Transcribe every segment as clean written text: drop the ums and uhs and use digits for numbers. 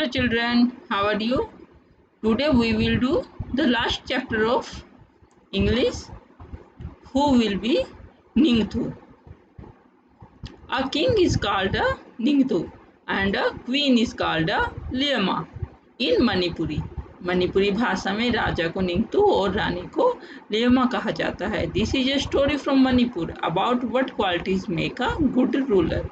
Hello children, how are you? Today we will do the last chapter of English, who will be Ningtu. A king is called a Ningtu and a queen is called a Liama in Manipuri. Manipuri भाषा में राजा को निंगतू और रानी को lemma कहा जाता है. This is a story from Manipur about what qualities make a good ruler.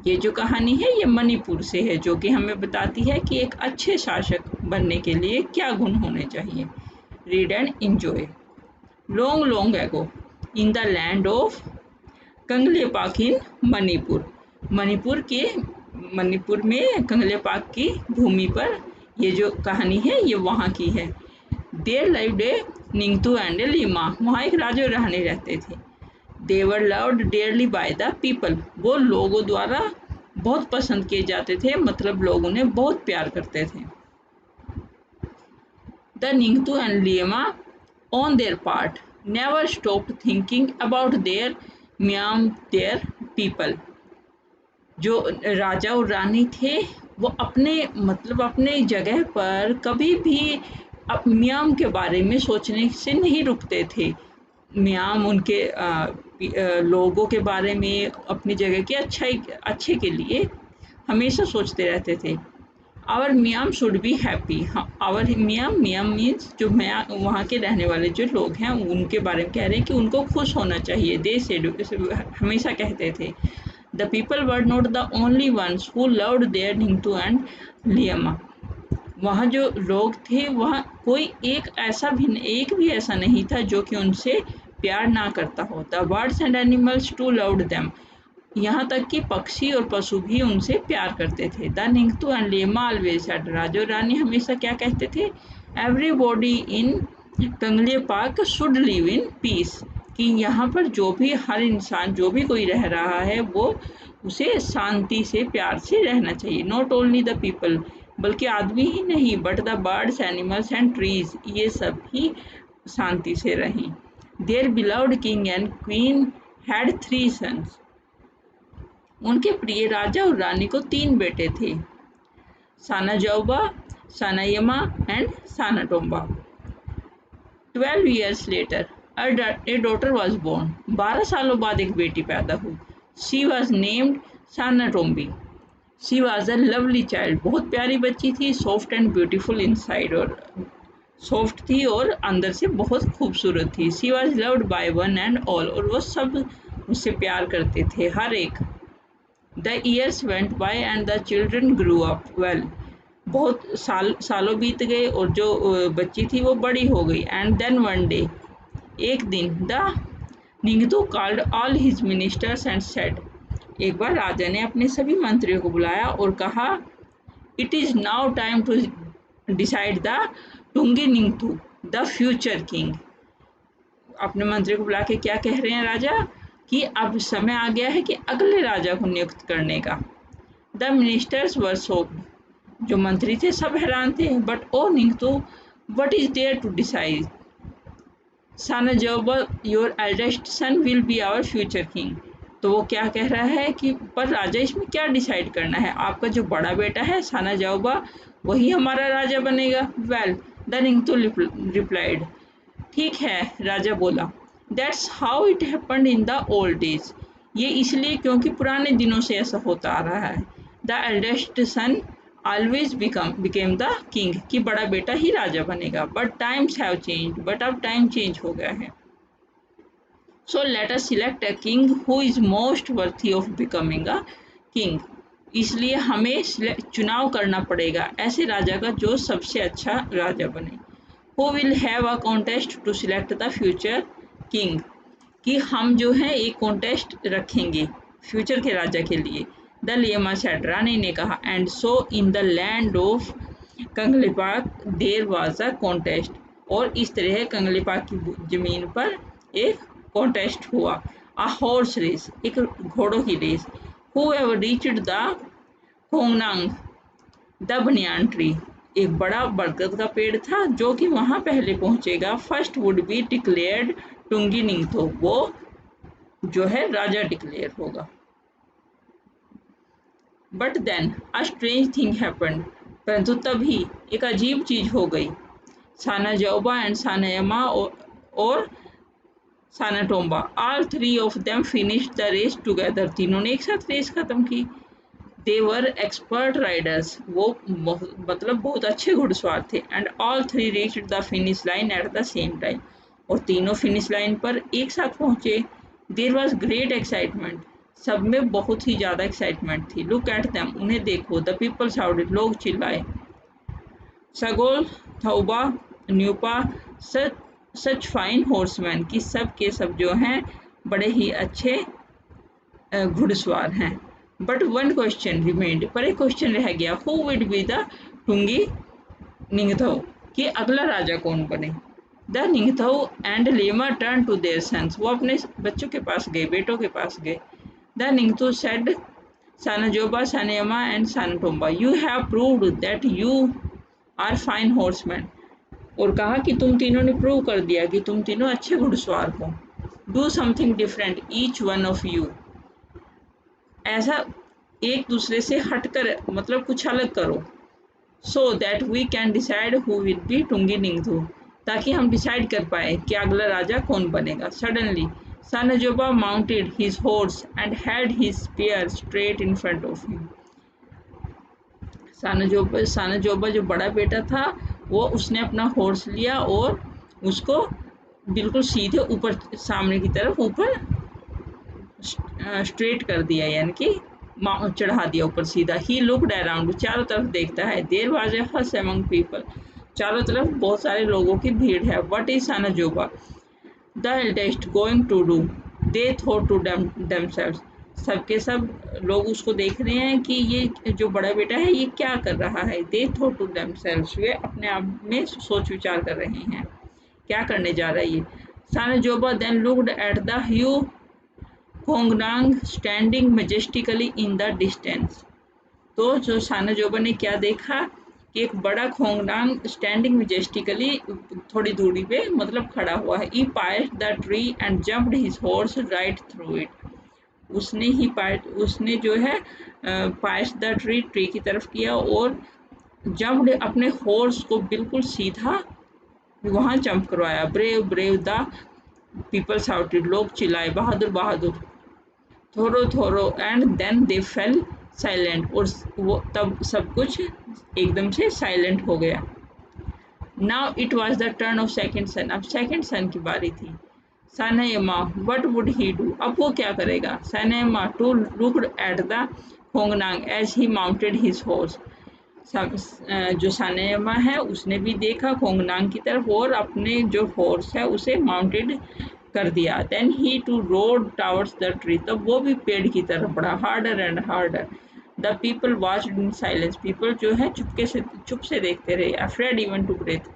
ये जो कहानी है ये मणिपुर से है, जो कि हमें बताती है कि एक अच्छे शासक बनने के लिए क्या गुण होने चाहिए. Read and enjoy. Long long ago in the land of Kangleipak in Manipur. Manipur में कंगलेपाक की भूमि पर ये जो कहानी है ये वहाँ की है. There lived a Ningthou and a Leima. वहाँ एक राजा और रानी रहते थे. They were loved dearly by the people. वो लोगों द्वारा बहुत पसंद किए जाते थे, मतलब लोग उन्हें बहुत प्यार करते थे. The Ningthou and Leima on their part never stopped thinking about their म्याम देयर पीपल. जो राजा और रानी थे वो अपने जगह पर कभी भी म्याम के बारे में सोचने से नहीं रुकते थे. म्याम उनके लोगों के बारे में, अपनी जगह के अच्छे के लिए हमेशा सोचते रहते थे. Our meeyam should be happy. Our meeyam means जो वहाँ के रहने वाले जो लोग हैं उनके बारे में कह रहे हैं कि उनको खुश होना चाहिए. दे से हमेशा कहते थे. The people were not the only ones who loved their Ningtu and Liama. वहाँ जो लोग थे वहाँ कोई एक भी ऐसा नहीं था जो कि उनसे प्यार ना करता हो. The birds and animals too loved them. यहाँ तक कि पक्षी और पशु भी उनसे प्यार करते थे. The Ningtu and Liama always said. राजा और रानी हमेशा क्या कहते थे? Everybody in Kangleipak should live in peace. कि यहाँ पर हर इंसान जो भी कोई रह रहा है वो उसे शांति से प्यार से रहना चाहिए. नॉट ओनली द पीपल, बल्कि आदमी ही नहीं, but the birds animals and trees, ये सब भी शांति से रहें. Their beloved king and queen had 3 sons. उनके प्रिय राजा और रानी को 3 बेटे थे. Sanajaoba, Sanayaima and Sanatomba. 12 years later a daughter was born. 12 सालों बाद एक बेटी पैदा हुई. She was named Sanatombi. She was a lovely child. बहुत प्यारी बच्ची थी. Soft and beautiful inside, और सॉफ्ट थी और अंदर से बहुत खूबसूरत थी. She was loved by one and all. और वो सब उससे प्यार करते थे, हर एक. The years went by and the children grew up well. बहुत सालों बीत गए और जो बच्ची थी वो बड़ी हो गई. And then one day, एक दिन, the Ningthou called all his ministers and said. एक बार राजा ने अपने सभी मंत्रियों को बुलाया और कहा, it is now time to decide the Tungi Ningthou the future king. अपने मंत्री को बुला के क्या कह रहे हैं राजा कि अब समय आ गया है कि अगले राजा को नियुक्त करने का. The ministers were shocked. जो मंत्री थे सब हैरान थे. But O Ningthou, what is there to decide? Sanajaoba, your eldest son will be our future king. तो वो क्या कह रहा है कि पर राजा इसमें क्या डिसाइड करना है? आपका जो बड़ा बेटा है सानाजौबा वही हमारा राजा बनेगा. Well, the Ningthou replied. ठीक है, राजा बोला. That's how it happened in the old days. ये इसलिए क्योंकि पुराने दिनों से ऐसा होता आ रहा है. The eldest son always became the king, कि बड़ा बेटा ही राजा बनेगा. But times have change. But अब टाइम चेंज हो गया है. So let us select a king who is most worthy of becoming a king. इसलिए हमें चुनाव करना पड़ेगा ऐसे राजा का जो सबसे अच्छा राजा बने. Who will have a contest to select the future king. कि हम जो है एक कॉन्टेस्ट रखेंगे फ्यूचर के राजा के लिए. The लियमा said. रानी ने कहा. And so in the land of Kangleipak there was a contest. और इस तरह कंगलेपाक की जमीन पर एक कॉन्टेस्ट हुआ. अ हॉर्स रेस, एक घोड़ों की race. Whoever reached the Khongnang the banyan tree. एक बड़ा बरगद का पेड़ था जो कि वहाँ पहले पहुँचेगा. First would be declared Tungi Ningthou. वो जो है राजा डिक्लेयर होगा. But then a strange thing happened. परंतु तभी एक अजीब चीज हो गई। सानाजोबा एंड सानायामा और Sanatomba, all three of them finished the race together, तीनों ने एक साथ रेस खत्म की। दे वर एक्सपर्ट राइडर्स, वो मतलब बहुत अच्छे घुड़सवार थे। And all three reached the finish line at the same time, और तीनों फिनिश लाइन पर एक साथ पहुंचे। देयर वॉज ग्रेट एक्साइटमेंट, सब में बहुत ही ज़्यादा एक्साइटमेंट थी। लुक एट देम, उन्हें देखो। द पीपल शाउटेड, लोग चिल्लाए। सगोल, थौबा, न्यूपा, सच फाइन हॉर्समैन, कि सब के सब जो हैं बड़े ही अच्छे घुड़सवार हैं। बट वन क्वेश्चन रिमेंड, पर एक क्वेश्चन रह गया। Who would be the Tungi Ningthou, कि अगला राजा कौन बने। The Ningthou and Leima turn to their sons, वो अपने बच्चों के पास गए, बेटों के पास गए। The Ningthou said Sanajaoba, Sanayaima and Sanatomba, you have proved that you are fine horseman, और कहा कि तुम तीनों ने प्रूव कर दिया कि तुम तीनों अच्छे घुड़सवार हो। Do something different each one of you, ऐसा एक दूसरे से हटकर, मतलब कुछ अलग करो। So that we can decide who will be Tungi Ningthou, ताकि हम डिसाइड कर पाए कि अगला राजा कौन बनेगा। Suddenly Sanajaoba mounted his horse and had his spear straight in front of him. Sanajaoba जो बड़ा बेटा था, वो उसने अपना हॉर्स लिया और उसको बिल्कुल सीधे ऊपर, सामने की तरफ ऊपर स्ट्रेट कर दिया, यानी कि चढ़ा दिया ऊपर सीधा। ही लुक्ड अराउंड, चारों तरफ देखता है। There was a hush among people, चारों तरफ बहुत सारे लोगों की भीड़ है। What is Sanajaoba the eldest going to do, they thought to themselves, सबके सब लोग उसको देख रहे हैं कि ये जो बड़ा बेटा है ये क्या कर रहा है। दे थॉट टू देमसेल्व्स, वे अपने आप में सोच विचार कर रहे हैं क्या करने जा रहा है ये। Sanajaoba then looked at the huge Khongnang standing majestically in the distance, तो जो सानाजोबा ने क्या देखा कि एक बड़ा खोंगनांग स्टैंडिंग मेजेस्टिकली थोड़ी दूरी पे मतलब खड़ा हुआ है। He passed the tree and jumped his horse right through it, उसने जो है पास द ट्री, ट्री की तरफ किया और जंप्ड, अपने हॉर्स को बिल्कुल सीधा वहां जंप करवाया। Brave brave the people shouted, लोग चिल्लाए, बहादुर बहादुर। थोरो थोरो and then they fell silent, और वो तब सब कुछ एकदम से साइलेंट हो गया। Now it was the turn of second son, अब सेकेंड सन की बारी थी। Sanayaima, what would he do, अब वो क्या करेगा। Sanayaima too looked at the khongnang as he mounted his horse, जो सानयमा है उसने भी देखा खोंगनांग की तरफ और अपने जो हॉर्स है उसे माउंटेड कर दिया। Then he too rode towards the tree, तब वो भी पेड़ की तरफ बढ़ा। Harder and harder. The people watched in silence, people जो है चुप से देखते रहे। अफ्रेड इवन टू ब्रेथ,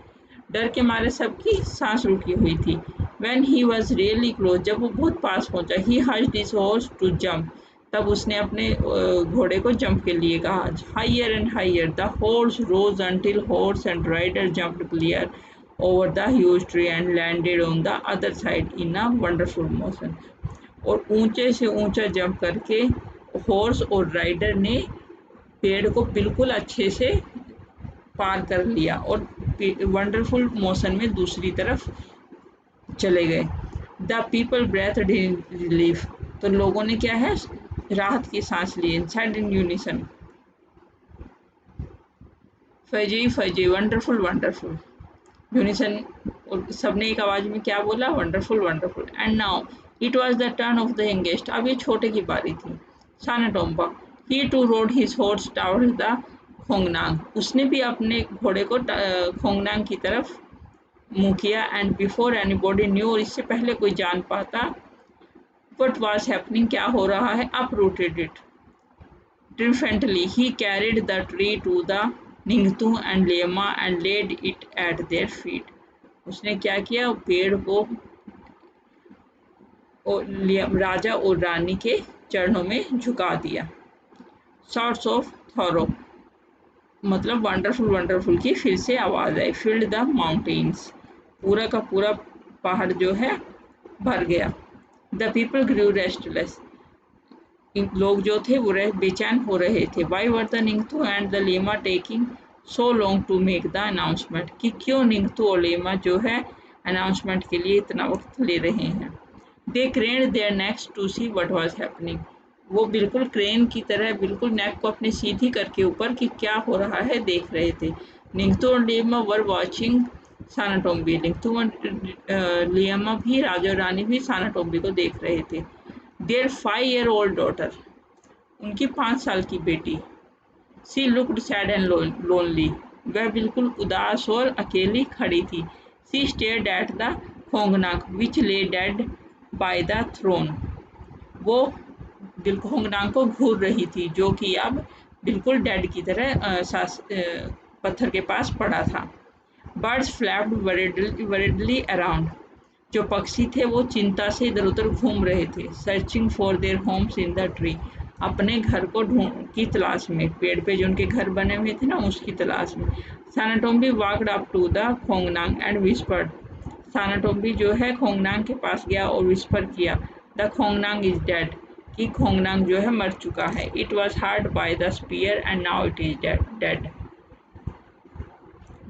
डर के मारे सबकी सांस रुकी हुई थी। When he was really close, जब वो बहुत पास पहुंचा। He urged his horse to jump, तब उसने अपने घोड़े को जंप के लिए कहा। Higher and higher the horse rose until horse and rider jumped clear over the huge tree and landed on the other side in a wonderful motion, और ऊंचे से ऊंचा जंप करके हॉर्स और राइडर ने पेड़ को बिल्कुल अच्छे से पार कर लिया और वंडरफुल मोशन में दूसरी तरफ चले गए। The people breathe in relief, तो लोगों ने क्या है राहत की सांस ली। इनसाइड इन यूनिसन, फजी फजी वंडरफुल वंडरफुल, यूनिसन, और सबने एक आवाज में क्या बोला, wonderful wonderful. And now it was the turn of the youngest, अब ये छोटे की बारी थी। Sanatomba, he too rode his horse towards the khongnang, उसने भी अपने घोड़े को खोंगनांग की तरफ मुंह किया। एंड बिफोर एनीबॉडी न्यू, और इससे पहले कोई जान पाता व्हाट वाज हैपनिंग, क्या हो रहा है, uprooted it triumphantly. He carried the tree to the Ningtu and Lema and laid it at their feet. उसने क्या किया, पेड़ को राजा और रानी के चरणों में झुका दिया। शॉर्ट्स ऑफ थॉरो, मतलब वंडरफुल वंडरफुल की फिर से आवाज आई। फील्ड द माउंटेन्स, पूरा का पूरा पहाड़ जो है भर गया। द पीपल ग्रू रेस्टलेस, लोग जो थे वो बेचैन हो रहे थे। Why were the ningthou and the leima taking so long to make the announcement, कि क्यों निंगथू और लेमा जो है अनाउंसमेंट के लिए इतना वक्त ले रहे हैं। They craned their necks to see what was happening. वो बिल्कुल क्रेन की तरह बिल्कुल नेक को अपनी सीधी करके ऊपर कि क्या हो रहा है देख रहे थे। निंगथू और लेमा वर वॉचिंग सानाटोम्बी। निंगथू और लियामा भी, राजा और रानी भी सानाटोम्बी को देख रहे थे। Their 5-year-old daughter, उनकी 5 साल की बेटी, she looked sad and lonely, वह बिल्कुल उदास और अकेली खड़ी थी। She stared at the khongnang which lay dead by the throne, वो होंगनाक को घूर रही थी जो कि अब बिल्कुल डेड की तरह पत्थर के पास पड़ा था। बर्ड्स फ्लैप्ड वरीडली अराउंड, जो पक्षी थे वो चिंता से इधर उधर घूम रहे थे। Searching for their homes in the tree, अपने घर को की तलाश में, पेड़ पे जो उनके घर बने हुए थे ना उसकी तलाश में। Sanatombi walked up to the khongnang and whispered, Sanatombi जो है खोंगनांग के पास गया और विस्पर किया, द खोंगनांग इज डेड, कि खोंगनांग जो है मर चुका है। It was hurt by the spear and now it is dead.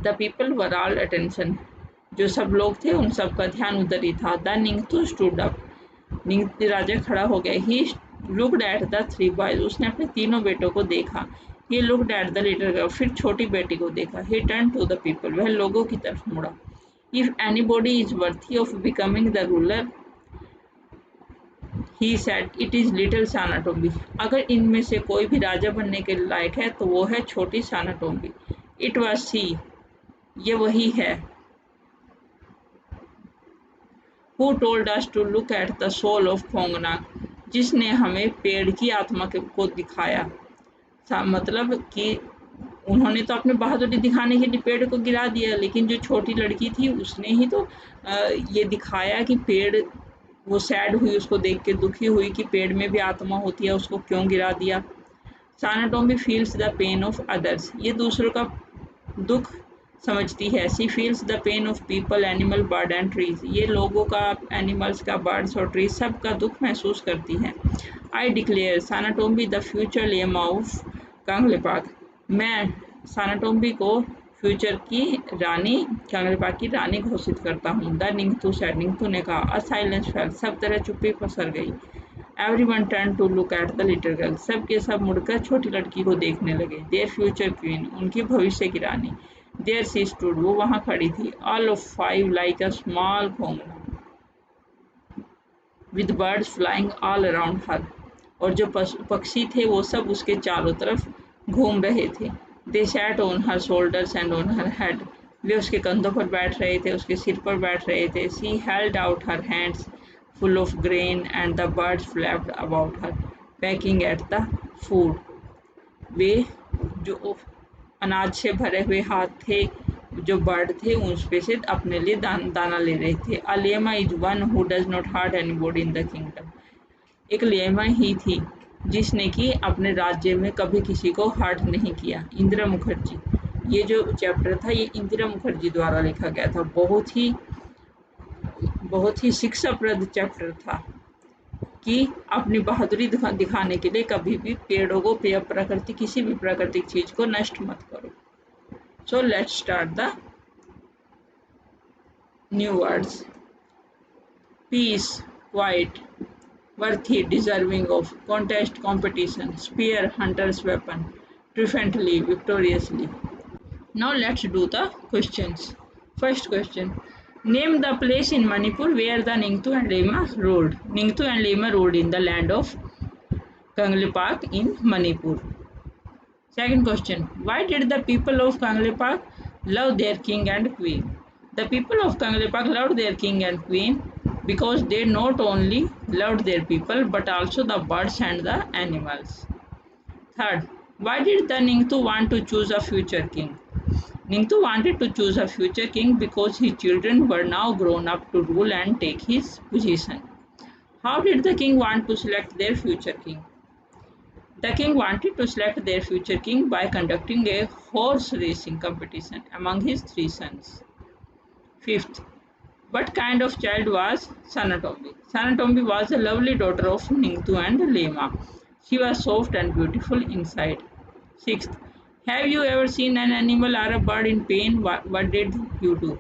The people were all attention, जो सब लोग थे उन सब का ध्यान उधर ही था। द निंगथू स्टूड अप, राजा खड़ा हो गया। He looked at the 3 boys, उसने अपने तीनों बेटों को देखा। He looked at the little girl, फिर छोटी बेटी को देखा। He turn to the people, वह लोगों की तरफ मुड़ा। If anybody is worthy of becoming the ruler, he said, it is little Sanatombi, अगर इनमें से कोई भी राजा बनने के लायक है तो वो है छोटी सानाटोम्बी। इट वॉज सी, ये वही है। Who told us to look at the soul of खोंगनाक, जिसने हमें पेड़ की आत्मा को दिखाया। मतलब कि उन्होंने तो अपने बहादुरी दिखाने के लिए पेड़ को गिरा दिया, लेकिन जो छोटी लड़की थी उसने ही तो ये दिखाया कि पेड़, वो सैड हुई, उसको देख के दुखी हुई कि पेड़ में भी आत्मा होती है, उसको क्यों गिरा दिया। Sanatombi feels the pain of others, ये दूसरों का दुख समझती है। She feels the pain of people, animal, bird and trees, ये लोगों का, एनिमल्स का, बर्ड्स और ट्रीज सब का दुख महसूस करती है। I declare Sanatombi the future leima of Kangleipak, मैं सानाटोम्बी को फ्यूचर की रानी, कांगलेपाक की रानी घोषित करता हूँ। द निंगथू सेड, निंगथू ने कहा। अ साइलेंस फेल, सब तरह चुप्पी पसर गई। Everyone turn to look at the little girl, सब के सब मुड़कर छोटी लड़की को देखने लगे। देयर फ्यूचर क्वीन, उनकी भविष्य की रानी। देयर सी स्टूड, वो वहां खड़ी थी। All of 5 like a small khongnang with birds flying all around her, और जो पक्षी थे वो सब उसके चारों तरफ घूम रहे थे। They sat on her shoulders and on her head, वे उसके कंधों पर बैठ रहे थे, उसके सिर पर बैठ रहे थे। She held out her hands full of grain and the birds flapped about her, pecking at the food. वे जो अनाज से भरे हुए हाथ थे, जो बर्ड थे उन पे से अपने लिए दाना ले रहे थे। A leima is one who does not hurt anybody in the kingdom, एक लेमा ही थी जिसने कि अपने राज्य में कभी किसी को हर्ट नहीं किया। इंदिरा मुखर्जी, ये जो चैप्टर था ये इंदिरा मुखर्जी द्वारा लिखा गया था। बहुत ही शिक्षाप्रद चैप्टर था कि अपनी बहादुरी दिखाने के लिए कभी भी पेड़ों को या प्रकृति, किसी भी प्राकृतिक चीज को नष्ट मत करो। So let's start the new words. Peace, quiet, worthy, deserving of, contest, competition, spear, hunters weapon, triumphantly, victoriously. Now let's do the questions. First question. Name the place in Manipur where the Ningtu and Lema ruled. Ningtu and Lema ruled in the land of Kanglepak in Manipur. Second question. Why did the people of Kanglepak love their king and queen? The people of Kanglepak loved their king and queen because they not only loved their people but also the birds and the animals. Third. Why did the Ningtu want to choose a future king? Ningtu wanted to choose a future king because his children were now grown up to rule and take his position. How did the king want to select their future king? The king wanted to select their future king by conducting a horse racing competition among his 3 sons. Fifth, what kind of child was Sanatombi? Sanatombi was a lovely daughter of Ningtu and Lema. She was soft and beautiful inside. Sixth, Have you ever seen an animal or a bird in pain? What did you do?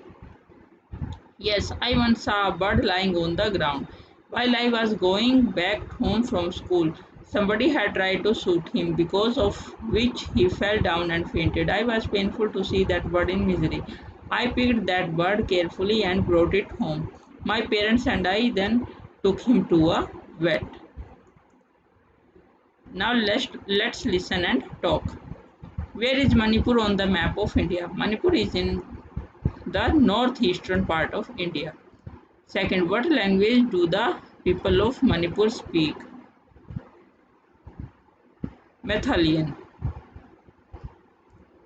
Yes, I once saw a bird lying on the ground. While I was going back home from school, somebody had tried to shoot him, because of which he fell down and fainted. I was painful to see that bird in misery. I picked that bird carefully and brought it home. My parents and I then took him to a vet. Now let's listen and talk. Where is Manipur on the map of India? Manipur is in the northeastern part of India. Second, what language do the people of Manipur speak? Methalian.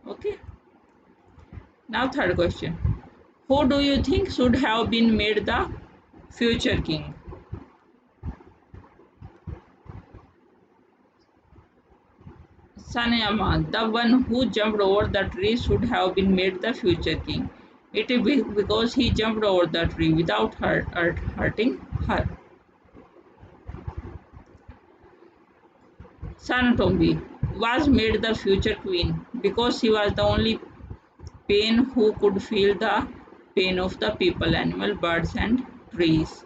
Okay. Now third question. Who do you think should have been made the future king? Sanayama, the one who jumped over the tree, should have been made the future king. It is because he jumped over the tree without hurting her. Sanatombi was made the future queen because she was the only pain who could feel the pain of the people, animal, birds and trees.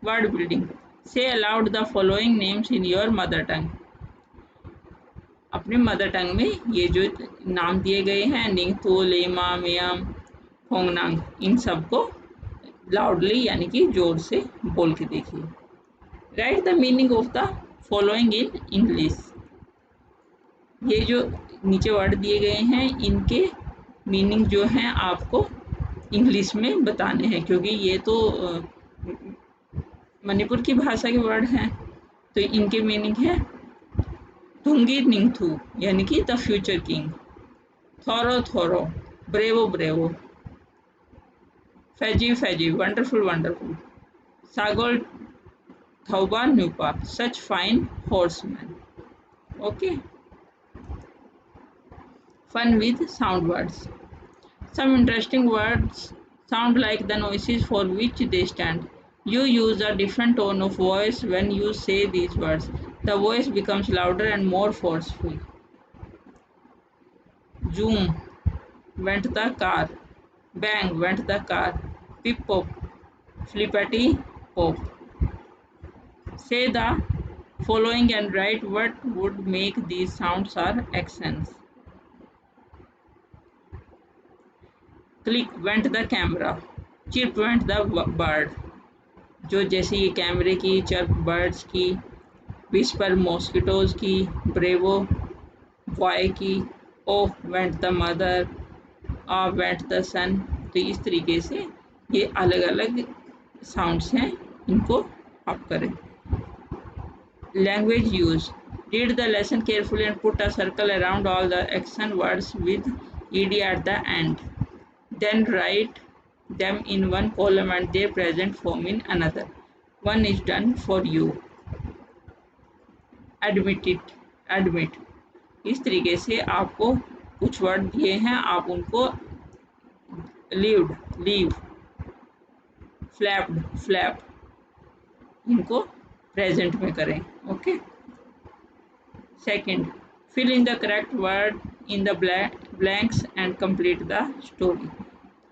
Word building. Say aloud the following names in your mother tongue. अपने mother tongue में ये जो नाम दिए गए हैं, निंगथो, lemma, मियाम, होंगनांग, इन सबको loudly यानी कि जोर से बोल के देखिए. Right the meaning of the following in English. ये जो नीचे वर्ड दिए गए हैं इनके मीनिंग जो हैं आपको इंग्लिश में बताने हैं, क्योंकि ये तो मणिपुर की भाषा के वर्ड हैं. तो इनके मीनिंग है थुंगी निंगथू यानी कि द फ्यूचर किंग, थोरो थोरो, ब्रेवो ब्रेवो, फेजी फेजी, वंडरफुल वंडरफुल, सागोल थौबा न्यूपा, such fine horseman. Okay. Fun with sound words. Some interesting words sound like the noises for which they stand. You use a different tone of voice when you say these words. The voice becomes louder and more forceful. Zoom, went the car. Bang, went the car. Pip pop, flippity pop. Say the following and write what would make these sounds or accents. Click, went the camera. Chirp, went the bird. जो जैसे ये कैमरे की, chirp birds की, whisper mosquitoes की, bravo boy की, oh went the mother, ah went the son. तो इस तरीके से ये अलग अलग साउंड्स हैं, इनको आप करें. Language use. Read the lesson carefully and put a circle around all the action words with ed at the end. Then write them in one column and their present form in another. One is done for you. Admit it, admit. इस तरीके से आपको कुछ word दिए हैं, आप उनको lived, leave, flapped, flap, इनको प्रेजेंट में करें. Okay. Second, fill in the correct word in the blanks and complete the story.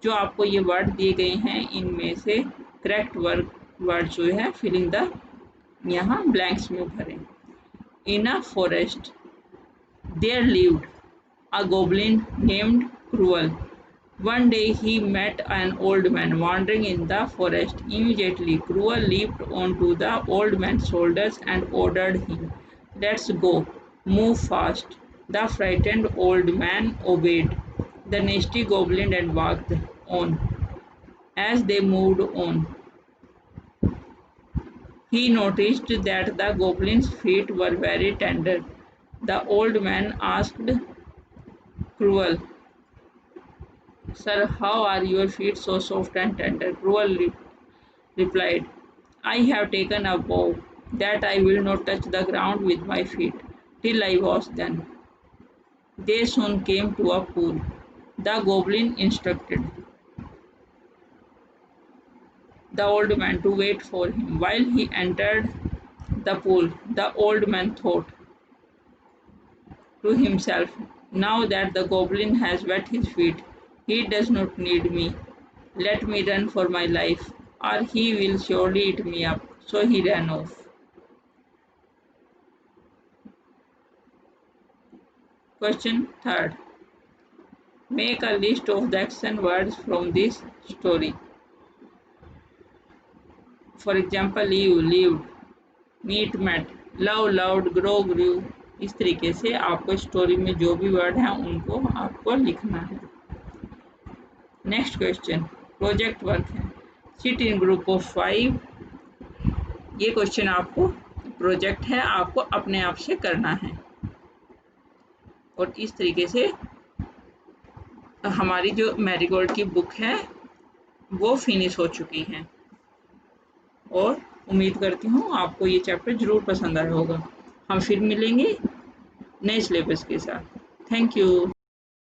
जो आपको ये वर्ड दिए गए हैं इनमें से करेक्ट वर्ड जो है फिलिंग द यहाँ ब्लैंक्स में भरें. In a forest there lived a goblin named cruel. One day he met an old man wandering in the forest. Immediately Cruel leaped onto the old man's shoulders and ordered him, "Let's go, move fast." The frightened old man obeyed the nasty goblin and walked on. As they moved on, he noticed that the goblin's feet were very tender. The old man asked Cruel, "Sir, how are your feet so soft and tender?" Cruel replied, "I have taken a vow that I will not touch the ground with my feet till I wash them." They soon came to a pool. The goblin instructed the old man to wait for him while he entered the pool. The old man thought to himself, now that the goblin has wet his feet, he does not need me. Let me run for my life, or he will surely eat me up. So he ran off. Question third. Make a list of the action words from this story. For example, live, lived, meet, met, love, loved, grow, grew. इस तरीके से आपको story में जो भी word हैं उनको आपको लिखना है. नेक्स्ट क्वेश्चन प्रोजेक्ट वर्क है. Sit in group of 5. ये क्वेश्चन आपको प्रोजेक्ट है, आपको अपने आप से करना है. और इस तरीके से हमारी जो मैरीगोल्ड की बुक है वो फिनिश हो चुकी है. और उम्मीद करती हूँ आपको ये चैप्टर ज़रूर पसंद आया होगा. हम फिर मिलेंगे नए सिलेबस के साथ. Thank you.